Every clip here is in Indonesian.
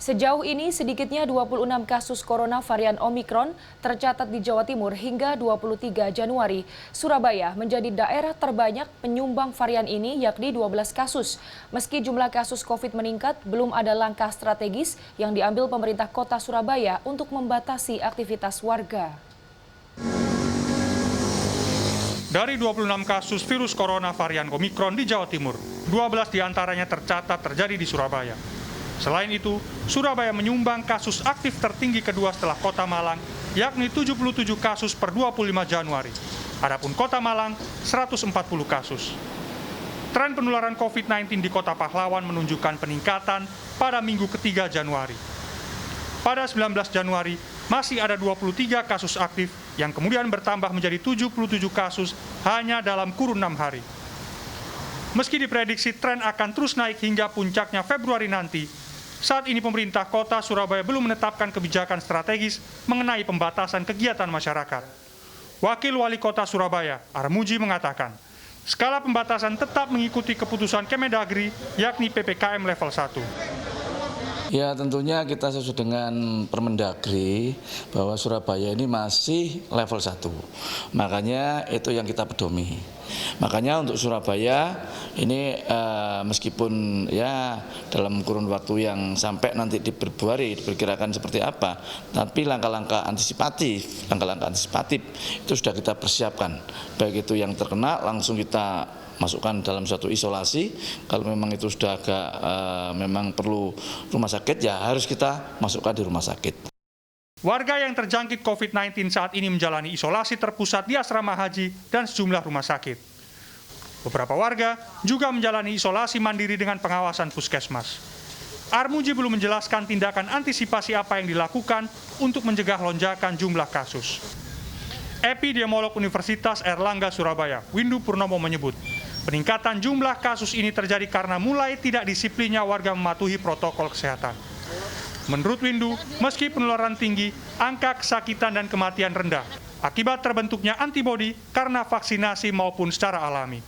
Sejauh ini sedikitnya 26 kasus corona varian Omikron tercatat di Jawa Timur hingga 23 Januari. Surabaya menjadi daerah terbanyak penyumbang varian ini yakni 12 kasus. Meski jumlah kasus COVID meningkat, belum ada langkah strategis yang diambil pemerintah kota Surabaya untuk membatasi aktivitas warga. Dari 26 kasus virus corona varian Omikron di Jawa Timur, 12 diantaranya tercatat terjadi di Surabaya. Selain itu, Surabaya menyumbang kasus aktif tertinggi kedua setelah Kota Malang, yakni 77 kasus per 25 Januari. Adapun Kota Malang, 140 kasus. Tren penularan COVID-19 di Kota Pahlawan menunjukkan peningkatan pada minggu ketiga Januari. Pada 19 Januari, masih ada 23 kasus aktif yang kemudian bertambah menjadi 77 kasus hanya dalam kurun 6 hari. Meski diprediksi tren akan terus naik hingga puncaknya Februari nanti, saat ini pemerintah kota Surabaya belum menetapkan kebijakan strategis mengenai pembatasan kegiatan masyarakat. Wakil Wali Kota Surabaya, Armuji mengatakan, skala pembatasan tetap mengikuti keputusan Kemendagri, yakni PPKM level 1. Ya tentunya kita sesuai dengan Permendagri bahwa Surabaya ini masih level 1. Makanya itu yang kita pedomi. Makanya untuk Surabaya ini meskipun ya dalam kurun waktu yang sampai nanti di Februari diperkirakan seperti apa, tapi langkah-langkah antisipatif itu sudah kita persiapkan. Baik itu yang terkena langsung kita masukkan dalam satu isolasi. Kalau memang itu sudah agak memang perlu rumah sakit, ya harus kita masukkan di rumah sakit. Warga yang terjangkit COVID-19 saat ini menjalani isolasi terpusat di asrama haji dan sejumlah rumah sakit. Beberapa warga juga menjalani isolasi mandiri dengan pengawasan puskesmas. Armuji belum menjelaskan tindakan antisipasi apa yang dilakukan untuk mencegah lonjakan jumlah kasus. Epidemiolog Universitas Airlangga Surabaya, Windu Purnomo menyebut, peningkatan jumlah kasus ini terjadi karena mulai tidak disiplinnya warga mematuhi protokol kesehatan. Menurut Windu, meski penularan tinggi, angka kesakitan dan kematian rendah akibat terbentuknya antibodi karena vaksinasi maupun secara alami.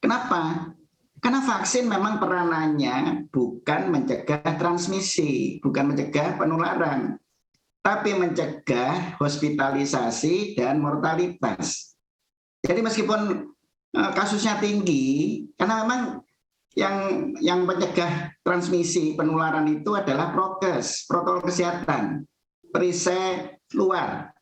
Kenapa? Karena vaksin memang peranannya bukan mencegah transmisi, bukan mencegah penularan, tapi mencegah hospitalisasi dan mortalitas. Jadi meskipun kasusnya tinggi, karena memang yang mencegah transmisi penularan itu adalah prokes, protokol kesehatan, perisai luar.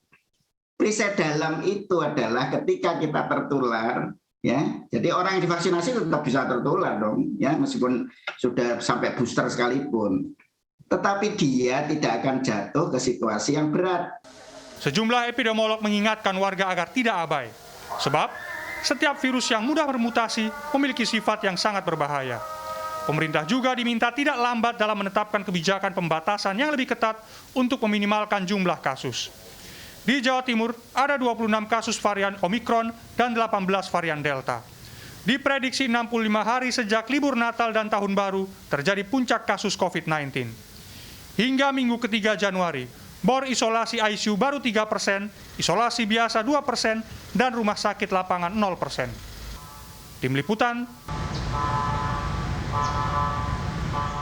Perisai dalam itu adalah ketika kita tertular, ya. Jadi orang yang divaksinasi tetap bisa tertular dong, ya, meskipun sudah sampai booster sekalipun. Tetapi dia tidak akan jatuh ke situasi yang berat. Sejumlah epidemiolog mengingatkan warga agar tidak abai. Sebab setiap virus yang mudah bermutasi memiliki sifat yang sangat berbahaya. Pemerintah juga diminta tidak lambat dalam menetapkan kebijakan pembatasan yang lebih ketat untuk meminimalkan jumlah kasus. Di Jawa Timur ada 26 kasus varian Omikron dan 18 varian Delta. Diprediksi 65 hari sejak libur Natal dan Tahun Baru terjadi puncak kasus COVID-19. Hingga minggu ketiga Januari, bor isolasi ICU baru 3%, isolasi biasa 2%, dan rumah sakit lapangan 0%. Tim Liputan.